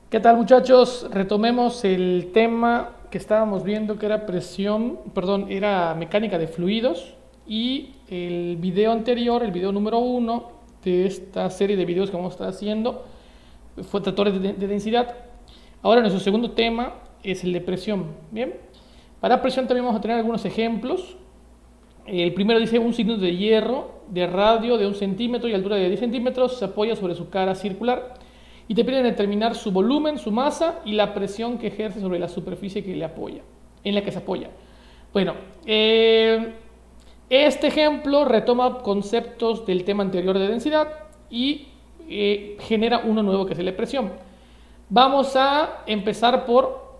¿Qué tal, muchachos? Retomemos el tema que estábamos viendo, que era era mecánica de fluidos, y el video anterior, el video número uno de esta serie de videos que vamos a estar haciendo, fue tractores de densidad. Ahora nuestro segundo tema es el de presión. Bien, para presión también vamos a tener algunos ejemplos. El primero dice: un cilindro de hierro de radio de 1 centímetro y altura de 10 centímetros se apoya sobre su cara circular y te piden determinar su volumen, su masa y la presión que ejerce sobre la superficie que le apoya, en la que se apoya. Bueno, este ejemplo retoma conceptos del tema anterior de densidad y genera uno nuevo, que es el de presión. Vamos a empezar por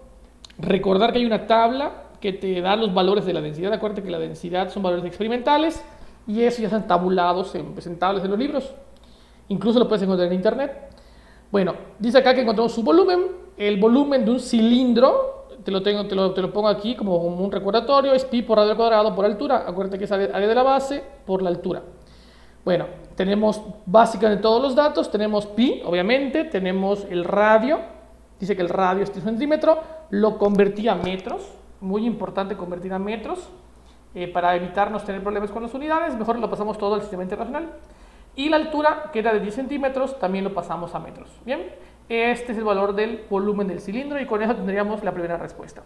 recordar que hay una tabla que te da los valores de la densidad. Acuérdate que la densidad son valores experimentales y eso ya están tabulados en tablas de los libros. Incluso lo puedes encontrar en internet. Bueno, dice acá que encontramos su volumen. El volumen de un cilindro, te lo pongo aquí como un recordatorio, es pi por radio al cuadrado por altura. Acuérdate que es área de la base por la altura. Bueno, tenemos básicamente todos los datos. Tenemos pi, obviamente. Tenemos el radio. Dice que el radio es 1 centímetro. Lo convertí a metros. Muy importante convertir a metros. Para evitarnos tener problemas con las unidades, mejor lo pasamos todo al sistema internacional. Y la altura, que era de 10 centímetros, también lo pasamos a metros. Bien, este es el valor del volumen del cilindro y con eso tendríamos la primera respuesta.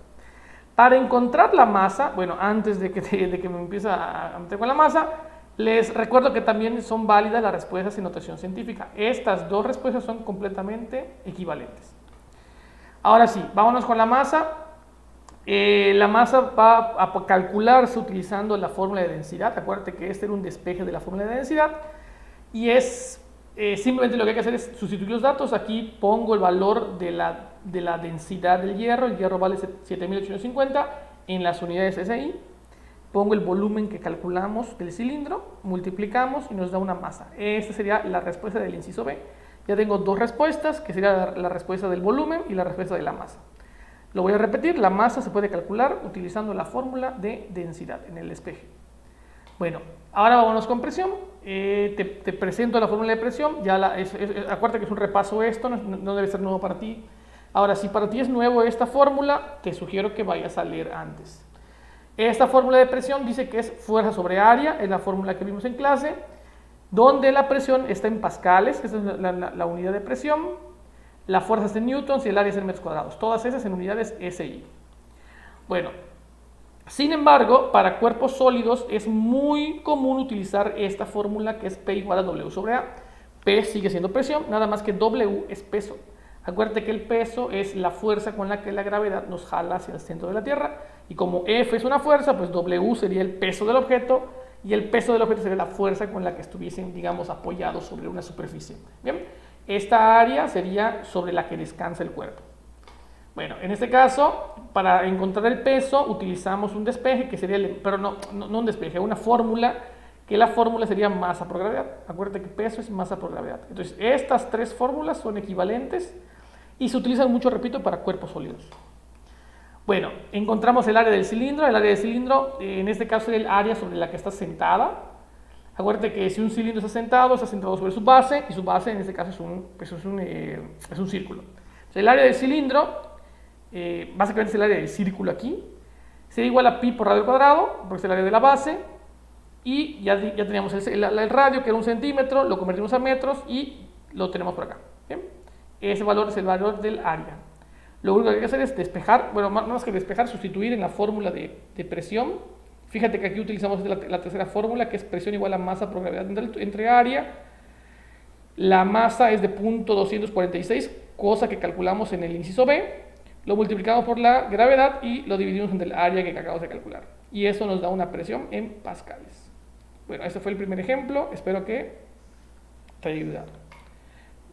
Para encontrar la masa, bueno, antes de que me empiece a meter con la masa, les recuerdo que también son válidas las respuestas en notación científica. Estas dos respuestas son completamente equivalentes. Ahora sí, vámonos con la masa. La masa va a calcularse utilizando la fórmula de densidad. Acuérdate que este era un despeje de la fórmula de densidad. Y es simplemente lo que hay que hacer es sustituir los datos. Aquí pongo el valor de la densidad del hierro. El hierro vale 7.850 en las unidades SI. Pongo el volumen que calculamos del cilindro, multiplicamos y nos da una masa. Esta sería la respuesta del inciso B. Ya tengo dos respuestas, que sería la respuesta del volumen y la respuesta de la masa. Lo voy a repetir: la masa se puede calcular utilizando la fórmula de densidad en el despeje. Bueno, ahora vámonos con presión. Te presento la fórmula de presión. Acuérdate que es un repaso esto, no debe ser nuevo para ti. Ahora, si para ti es nuevo esta fórmula, te sugiero que vayas a leer antes. Esta fórmula de presión dice que es fuerza sobre área, es la fórmula que vimos en clase, donde la presión está en pascales, esa es la unidad de presión. La fuerza es en newtons y el área es en metros cuadrados, todas esas en unidades SI. Bueno, sin embargo, para cuerpos sólidos es muy común utilizar esta fórmula, que es P igual a W sobre A. P sigue siendo presión, nada más que W es peso. Acuérdate que el peso es la fuerza con la que la gravedad nos jala hacia el centro de la Tierra. Y como F es una fuerza, pues W sería el peso del objeto, y el peso del objeto sería la fuerza con la que estuviesen, digamos, apoyados sobre una superficie. Bien, esta área sería sobre la que descansa el cuerpo. Bueno, en este caso, para encontrar el peso, utilizamos un despeje, que sería, pero no un despeje, una fórmula, que la fórmula sería masa por gravedad. Acuérdate que peso es masa por gravedad. Entonces, estas tres fórmulas son equivalentes y se utilizan mucho, repito, para cuerpos sólidos. Bueno, encontramos el área del cilindro. El área del cilindro, en este caso, sería el área sobre la que está sentada. Acuérdate que si un cilindro está sentado sobre su base, y su base en este caso es un círculo. Entonces, el área del cilindro, básicamente es el área del círculo aquí, sería igual a pi por radio al cuadrado, porque es el área de la base, y ya teníamos el radio, que era 1 centímetro, lo convertimos a metros y lo tenemos por acá. ¿Bien? Ese valor es el valor del área. Lo único que hay que hacer es despejar, bueno, más que despejar, sustituir en la fórmula de presión. Fíjate que aquí utilizamos la tercera fórmula, que es presión igual a masa por gravedad entre área. La masa es de 0.246, cosa que calculamos en el inciso B. Lo multiplicamos por la gravedad y lo dividimos entre el área que acabamos de calcular. Y eso nos da una presión en pascales. Bueno, este fue el primer ejemplo. Espero que te haya ayudado.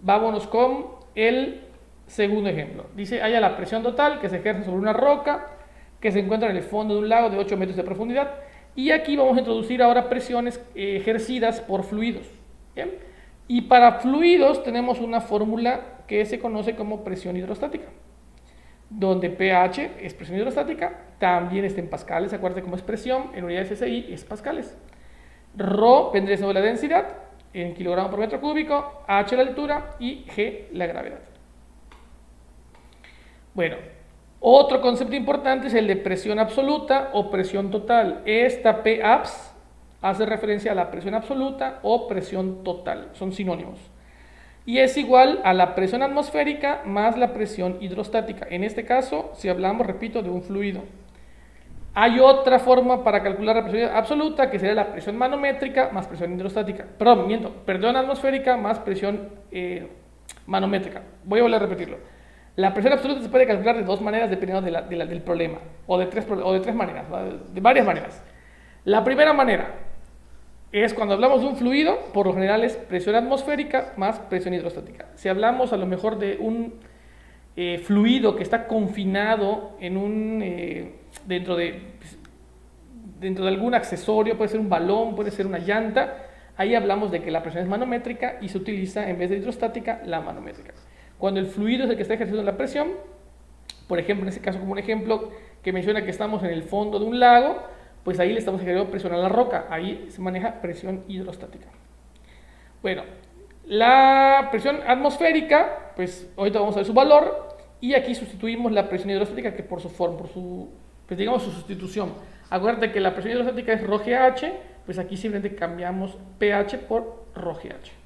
Vámonos con el segundo ejemplo. Dice: haya la presión total que se ejerce sobre una roca que se encuentra en el fondo de un lago de 8 metros de profundidad. Y aquí vamos a introducir ahora presiones ejercidas por fluidos. ¿Bien? Y para fluidos tenemos una fórmula que se conoce como presión hidrostática, donde pH es presión hidrostática, también está en pascales. Acuérdate cómo es presión en unidades SI, es pascales. Rho vendría siendo la densidad en kilogramos por metro cúbico, H la altura y G la gravedad. Bueno, otro concepto importante es el de presión absoluta o presión total. Esta PAPS hace referencia a la presión absoluta o presión total, son sinónimos. Y es igual a la presión atmosférica más la presión hidrostática. En este caso, si hablamos, repito, de un fluido. Hay otra forma para calcular la presión absoluta, que sería la presión manométrica más presión hidrostática. Perdón, miento, presión atmosférica más presión manométrica. Voy a volver a repetirlo. La presión absoluta se puede calcular de dos maneras dependiendo del problema, o de tres maneras, de varias maneras. La primera manera es cuando hablamos de un fluido, por lo general es presión atmosférica más presión hidrostática. Si hablamos a lo mejor de un fluido que está confinado en dentro de algún accesorio, puede ser un balón, puede ser una llanta, ahí hablamos de que la presión es manométrica y se utiliza en vez de hidrostática la manométrica. Cuando el fluido es el que está ejerciendo la presión, por ejemplo, en este caso como un ejemplo que menciona que estamos en el fondo de un lago, pues ahí le estamos ejerciendo presión a la roca, ahí se maneja presión hidrostática. Bueno, la presión atmosférica, pues ahorita vamos a ver su valor, y aquí sustituimos la presión hidrostática que por su forma, pues digamos su sustitución. Acuérdate que la presión hidrostática es ρGH, pues aquí simplemente cambiamos pH por ρGH.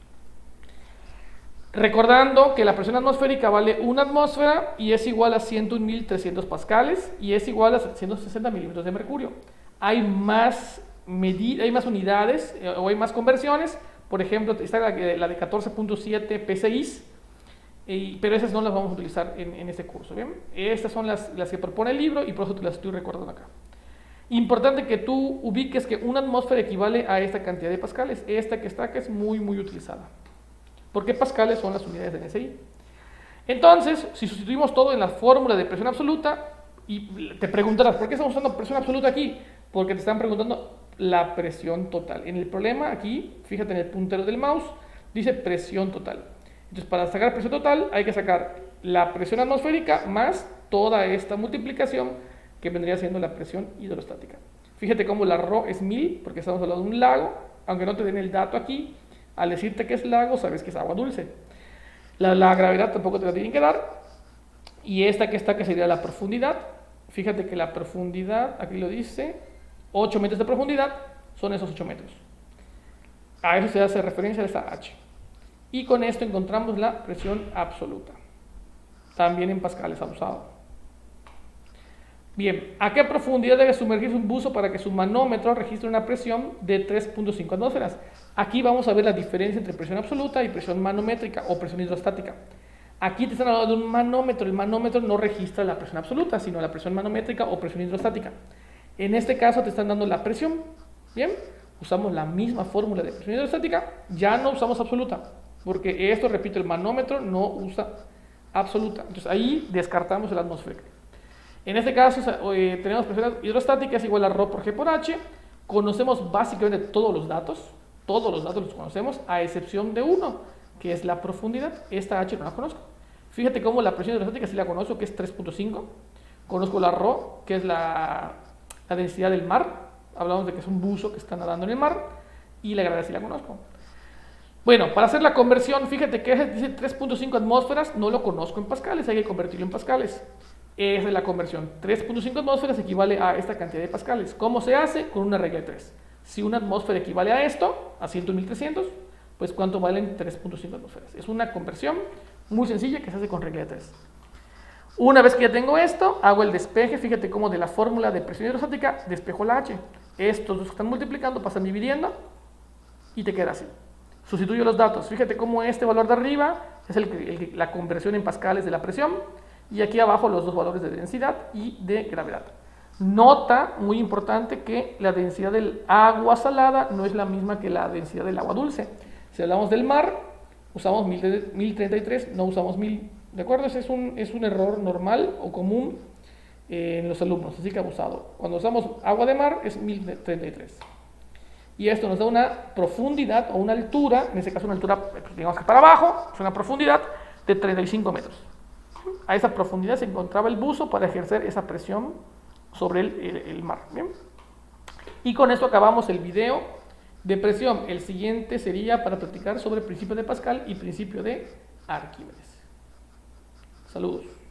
Recordando que la presión atmosférica vale 1 atmósfera y es igual a 101.300 pascales y es igual a 760 milímetros de mercurio. Hay más unidades o hay más conversiones. Por ejemplo, está la de 14.7 PSI, pero esas no las vamos a utilizar en este curso. ¿Bien? Estas son las que propone el libro y por eso te las estoy recordando acá. Importante que tú ubiques que una atmósfera equivale a esta cantidad de pascales. Esta que está acá es muy utilizada, porque pascales son las unidades de NSI. Entonces, si sustituimos todo en la fórmula de presión absoluta, y te preguntarás, ¿por qué estamos usando presión absoluta aquí? Porque te están preguntando la presión total. En el problema aquí, fíjate en el puntero del mouse, dice presión total. Entonces, para sacar presión total hay que sacar la presión atmosférica más toda esta multiplicación que vendría siendo la presión hidrostática. Fíjate cómo la ρ es 1000, porque estamos hablando de un lago, aunque no te den el dato aquí. Al decirte que es lago, sabes que es agua dulce. La gravedad tampoco te la tienen que dar. Y esta que está, que sería la profundidad. Fíjate que la profundidad, aquí lo dice, 8 metros de profundidad, son esos 8 metros. A eso se hace referencia a esta H. Y con esto encontramos la presión absoluta. También en pascales abusado. Bien, ¿a qué profundidad debe sumergirse un buzo para que su manómetro registre una presión de 3.5 atmósferas? Aquí vamos a ver la diferencia entre presión absoluta y presión manométrica o presión hidrostática. Aquí te están hablando de un manómetro. El manómetro no registra la presión absoluta, sino la presión manométrica o presión hidrostática. En este caso te están dando la presión. Bien, usamos la misma fórmula de presión hidrostática, ya no usamos absoluta, porque esto, repito, el manómetro no usa absoluta. Entonces ahí descartamos el atmosférico. En este caso tenemos presión hidrostática es igual a ρ por G por H. Conocemos básicamente todos los datos los conocemos, a excepción de uno, que es la profundidad. Esta H no la conozco. Fíjate cómo la presión hidrostática sí la conozco, que es 3.5. Conozco la ρ, que es la densidad del mar. Hablamos de que es un buzo que está nadando en el mar. Y la gravedad sí la conozco. Bueno, para hacer la conversión, fíjate que dice 3.5 atmósferas, no lo conozco en pascales, hay que convertirlo en pascales. Esa es la conversión. 3.5 atmósferas equivale a esta cantidad de pascales. ¿Cómo se hace? Con una regla de 3. Si una atmósfera equivale a esto, a 101.300, pues ¿cuánto valen 3.5 atmósferas? Es una conversión muy sencilla que se hace con regla de 3. Una vez que ya tengo esto, hago el despeje. Fíjate cómo de la fórmula de presión hidrostática despejo la H. Estos dos que están multiplicando pasan dividiendo y te queda así. Sustituyo los datos. Fíjate cómo este valor de arriba es la conversión en pascales de la presión. Y aquí abajo los dos valores de densidad y de gravedad. Nota, muy importante, que la densidad del agua salada no es la misma que la densidad del agua dulce. Si hablamos del mar, usamos 1033, no usamos 1000. ¿De acuerdo? Ese es un error normal o común en los alumnos, así que abusado. Cuando usamos agua de mar es 1033. Y esto nos da una profundidad o una altura, en este caso una altura, digamos que para abajo, es una profundidad de 35 metros. A esa profundidad se encontraba el buzo para ejercer esa presión sobre el mar. ¿Bien? Y con esto acabamos el video de presión. El siguiente sería para platicar sobre el principio de Pascal y principio de Arquímedes. Saludos.